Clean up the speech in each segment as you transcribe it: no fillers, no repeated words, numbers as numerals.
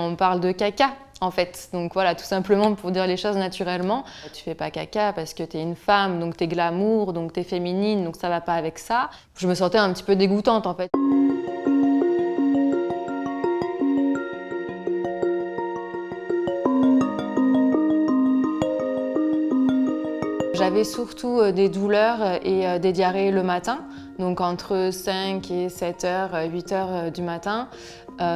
on parle de caca. En fait, donc voilà, tout simplement pour dire les choses naturellement. Tu fais pas caca parce que t'es une femme, donc t'es glamour, donc t'es féminine, donc ça va pas avec ça. Je me sentais un petit peu dégoûtante en fait. J'avais surtout des douleurs et des diarrhées le matin, donc entre 5 et 7 heures, 8 heures du matin.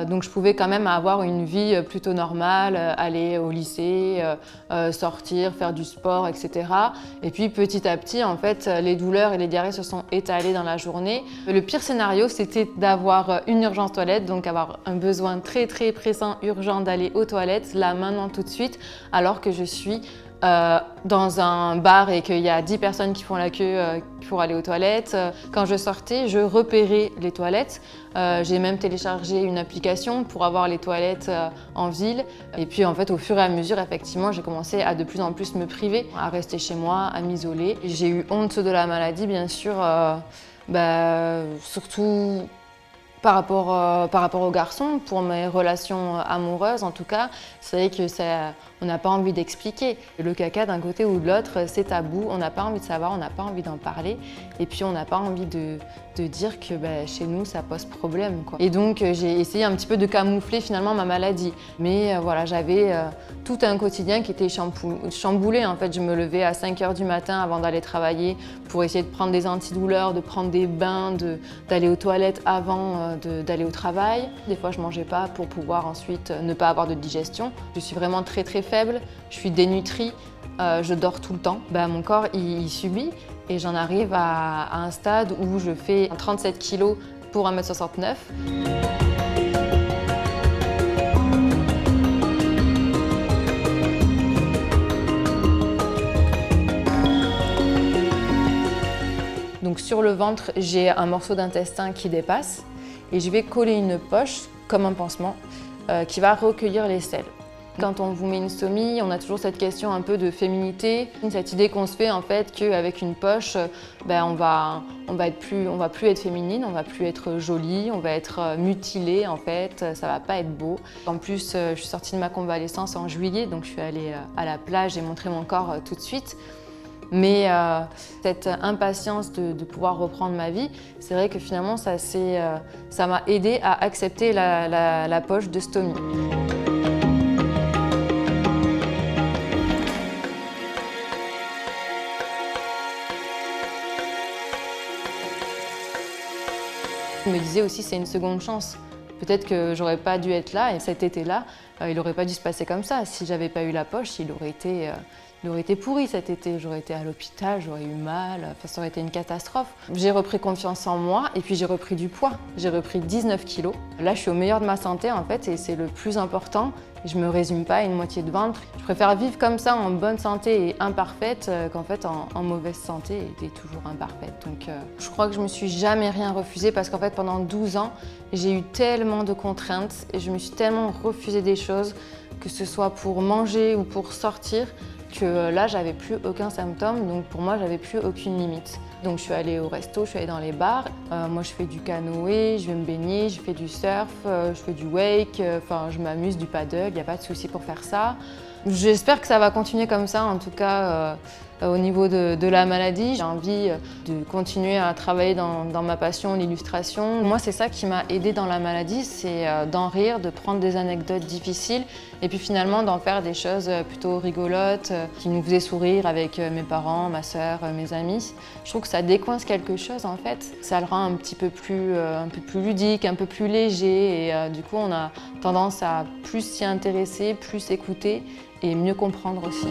Donc je pouvais quand même avoir une vie plutôt normale, aller au lycée, sortir, faire du sport, etc. Et puis petit à petit, en fait, les douleurs et les diarrhées se sont étalées dans la journée. Le pire scénario, c'était d'avoir une urgence toilette, donc avoir un besoin très très pressant, urgent d'aller aux toilettes, là maintenant tout de suite, alors que je suis dans un bar et qu'il y a 10 personnes qui font la queue pour aller aux toilettes. Quand je sortais, je repérais les toilettes. J'ai même téléchargé une application pour avoir les toilettes en ville. Et puis en fait, au fur et à mesure, effectivement, j'ai commencé à de plus en plus me priver, à rester chez moi, à m'isoler. J'ai eu honte de la maladie, bien sûr, surtout par rapport aux garçons, pour mes relations amoureuses en tout cas. C'est vrai que on n'a pas envie d'expliquer. Le caca d'un côté ou de l'autre, c'est tabou, on n'a pas envie de savoir, on n'a pas envie d'en parler. Et puis on n'a pas envie de dire que chez nous, ça pose problème, quoi. Et donc j'ai essayé un petit peu de camoufler finalement ma maladie. Mais voilà, j'avais tout un quotidien qui était chamboulé. En fait, je me levais à 5 heures du matin avant d'aller travailler pour essayer de prendre des antidouleurs, de prendre des bains, d'aller aux toilettes avant d'aller au travail. Des fois, je mangeais pas pour pouvoir ensuite ne pas avoir de digestion. Je suis vraiment très très faible, je suis dénutrie, je dors tout le temps. Mon corps, il subit et j'en arrive à un stade où je fais 37 kg pour 1m69. Donc sur le ventre, j'ai un morceau d'intestin qui dépasse et je vais coller une poche, comme un pansement, qui va recueillir les selles. Quand on vous met une stomie, on a toujours cette question un peu de féminité, cette idée qu'on se fait en fait qu'avec une poche, on va plus être féminine, on va plus être jolie, on va être mutilée en fait, ça va pas être beau. En plus, je suis sortie de ma convalescence en juillet, donc je suis allée à la plage et montrer mon corps tout de suite. Mais cette impatience de pouvoir reprendre ma vie, c'est vrai que finalement ça m'a aidée à accepter la poche de stomie. Je me disais aussi c'est une seconde chance. Peut-être que j'aurais pas dû être là et cet été-là, il aurait pas dû se passer comme ça. Si j'avais pas eu la poche, il aurait été pourri cet été. J'aurais été à l'hôpital, j'aurais eu mal, ça aurait été une catastrophe. J'ai repris confiance en moi et puis j'ai repris du poids. J'ai repris 19 kilos. Là, je suis au meilleur de ma santé en fait et c'est le plus important. Je me résume pas à une moitié de ventre. Je préfère vivre comme ça en bonne santé et imparfaite qu'en fait en mauvaise santé et toujours imparfaite. Donc je crois que je me suis jamais rien refusé parce qu'en fait pendant 12 ans, j'ai eu tellement de contraintes et je me suis tellement refusé des choses, que ce soit pour manger ou pour sortir, que là j'avais plus aucun symptôme, donc pour moi j'avais plus aucune limite. Donc je suis allée au resto, je suis allée dans les bars, moi je fais du canoë, je vais me baigner, je fais du surf, je fais du wake, je m'amuse, du paddle, il n'y a pas de souci pour faire ça. J'espère que ça va continuer comme ça, en tout cas au niveau de la maladie. J'ai envie de continuer à travailler dans ma passion, l'illustration. Moi, c'est ça qui m'a aidée dans la maladie, c'est d'en rire, de prendre des anecdotes difficiles et puis finalement d'en faire des choses plutôt rigolotes qui nous faisaient sourire avec mes parents, ma sœur, mes amis. Je trouve que ça décoince quelque chose en fait. Ça le rend un peu plus ludique, un peu plus léger et du coup, on a tendance à plus s'y intéresser, plus écouter et mieux comprendre aussi.